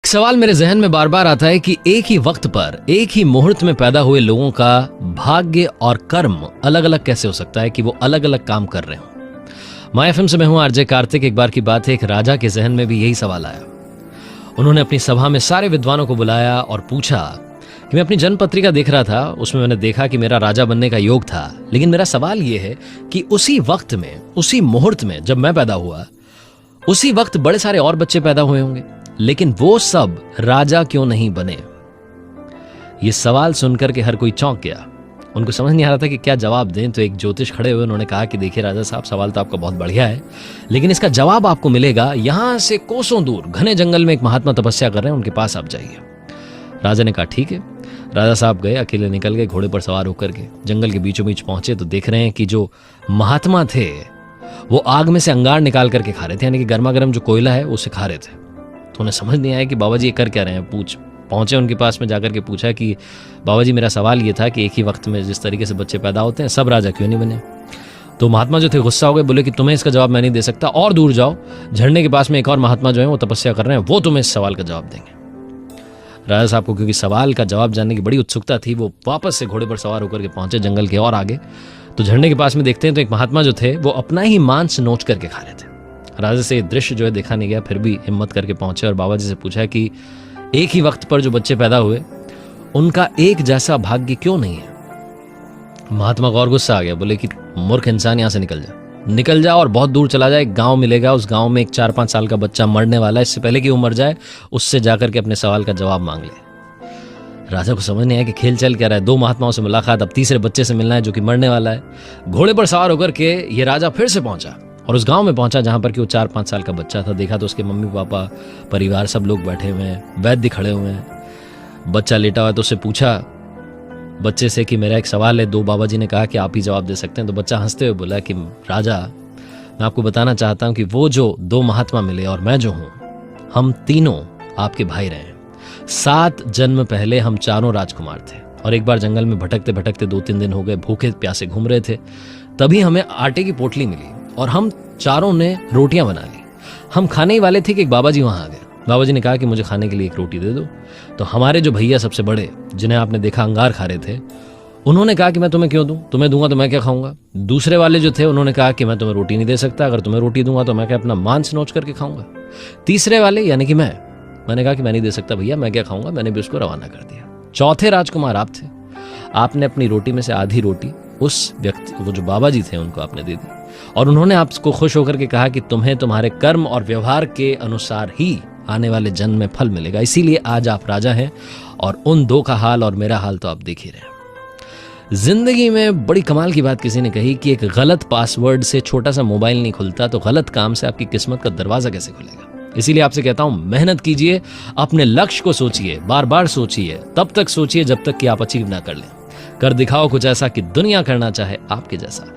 सवाल मेरे जहन में बार बार आता है कि एक ही वक्त पर एक ही मुहूर्त में पैदा हुए लोगों का भाग्य और कर्म अलग अलग कैसे हो सकता है कि वो अलग अलग काम कर रहे हों। माय एफएम से मैं हूं आरजे कार्तिक। एक बार की बात है, एक राजा के जहन में भी यही सवाल आया। उन्होंने अपनी सभा में सारे विद्वानों को बुलाया और पूछा कि मैं अपनी जन्म पत्रिका देख रहा था, उसमें मैंने देखा कि मेरा राजा बनने का योग था, लेकिन मेरा सवाल यह है कि उसी वक्त में, उसी मुहूर्त में जब मैं पैदा हुआ, उसी वक्त बड़े सारे और बच्चे पैदा हुए होंगे, लेकिन वो सब राजा क्यों नहीं बने। ये सवाल सुनकर के हर कोई चौंक गया। उनको समझ नहीं आ रहा था कि क्या जवाब दें। तो एक ज्योतिष खड़े हुए, उन्होंने कहा कि देखिए राजा साहब, सवाल तो आपका बहुत बढ़िया है, लेकिन इसका जवाब आपको मिलेगा यहां से कोसों दूर घने जंगल में एक महात्मा तपस्या कर रहे हैं, उनके पास आप जाइए। राजा ने कहा ठीक है। राजा साहब गए, अकेले निकल गए, घोड़े पर सवार होकर के जंगल के बीचों बीच पहुंचे तो देख रहे हैं कि जो महात्मा थे वो आग में से अंगार निकाल करके खा रहे थे, यानी कि गर्मा गर्म जो कोयला है उसे खा रहे थे। तो उन्हें समझ नहीं आया कि बाबा जी ये कर क्या रहे हैं। पहुंचे उनके पास में जाकर के पूछा कि बाबा जी, मेरा सवाल ये था कि एक ही वक्त में जिस तरीके से बच्चे पैदा होते हैं, सब राजा क्यों नहीं बने। तो महात्मा जो थे गुस्सा हो गए, बोले कि तुम्हें इसका जवाब मैं नहीं दे सकता, और दूर जाओ, झरने के पास में एक और महात्मा जो है वो तपस्या कर रहे हैं, वो तुम्हें इस सवाल का जवाब देंगे। राजा साहब को क्योंकि सवाल का जवाब जानने की बड़ी उत्सुकता थी, वो वापस से घोड़े पर सवार होकर के पहुंचे जंगल के और आगे। तो झरने के पास में देखते हैं तो एक महात्मा जो थे वो अपना ही मांस नोच करके खा रहे थे। राजा से दृश्य जो है देखा नहीं गया, फिर भी हिम्मत करके पहुंचे और बाबा जी से पूछा कि एक ही वक्त पर जो बच्चे पैदा हुए उनका एक जैसा भाग्य क्यों नहीं है। महात्मा को और गुस्सा आ गया, बोले कि मूर्ख इंसान, यहां से निकल जा और बहुत दूर चला जाए, एक गांव मिलेगा, उस गांव में एक 4-5 साल का बच्चा मरने वाला है, इससे पहले कि वो मर जाए उससे जाकर के अपने सवाल का जवाब मांग ले। राजा को समझ नहीं आया कि खेल चल क्या रहा है। 2 महात्माओं से मुलाकात, अब तीसरे बच्चे से मिलना है जो कि मरने वाला है। घोड़े पर सवार होकर के ये राजा फिर से पहुंचा और उस गांव में पहुंचा जहां पर कि वो 4-5 साल का बच्चा था। देखा तो उसके मम्मी पापा, परिवार, सब लोग बैठे हुए हैं, वैद्य खड़े हुए हैं, बच्चा लेटा हुआ है। तो उससे पूछा बच्चे से कि मेरा एक सवाल है। 2 बाबा जी ने कहा कि आप ही जवाब दे सकते हैं। तो बच्चा हंसते हुए बोला कि राजा, मैं आपको बताना चाहता हूं कि वो जो 2 महात्मा मिले और मैं जो हूं, हम तीनों आपके भाई रहे हैं। 7 जन्म पहले हम चारों राजकुमार थे और एक बार जंगल में भटकते भटकते 2-3 दिन हो गए, भूखे प्यासे घूम रहे थे, तभी हमें आटे की पोटली मिली और हम चारों ने रोटियां बना ली। हम खाने ही वाले थे कि एक बाबा जी वहां आ गए। बाबा जी ने कहा कि मुझे खाने के लिए एक रोटी दे दो। तो हमारे जो भैया सबसे बड़े, जिन्हें आपने देखा अंगार खा रहे थे, उन्होंने कहा कि मैं तुम्हें क्यों दूं, तुम्हें दूंगा तो मैं क्या खाऊंगा। दूसरे वाले जो थे उन्होंने कहा कि मैं तुम्हें रोटी नहीं दे सकता, अगर तुम्हें रोटी दूंगा तो मैं क्या अपना मांस नोच करके खाऊंगा। तीसरे वाले यानी कि मैंने कहा कि मैं नहीं दे सकता भैया, मैं क्या खाऊंगा, मैंने भी उसको रवाना कर दिया। चौथे राजकुमार आप थे, आपने अपनी रोटी में से आधी रोटी उस व्यक्ति, वो जो बाबा जी थे, उनको आपने दे दी और उन्होंने आपको खुश होकर के कहा कि तुम्हें तुम्हारे कर्म और व्यवहार के अनुसार ही आने वाले जन्म में फल मिलेगा, इसीलिए आज आप राजा हैं। और उन 2 का हाल और मेरा हाल तो आप देख ही रहे। जिंदगी में बड़ी कमाल की बात किसी ने कही कि एक गलत पासवर्ड से छोटा सा मोबाइल नहीं खुलता, तो गलत काम से आपकी किस्मत का दरवाजा कैसे खुलेगा। इसीलिए आपसे कहता हूं, मेहनत कीजिए, अपने लक्ष्य को सोचिए, बार बार सोचिए, तब तक सोचिए जब तक कि आप अचीव ना कर लें। कर दिखाओ कुछ ऐसा कि दुनिया करना चाहे आपके जैसा।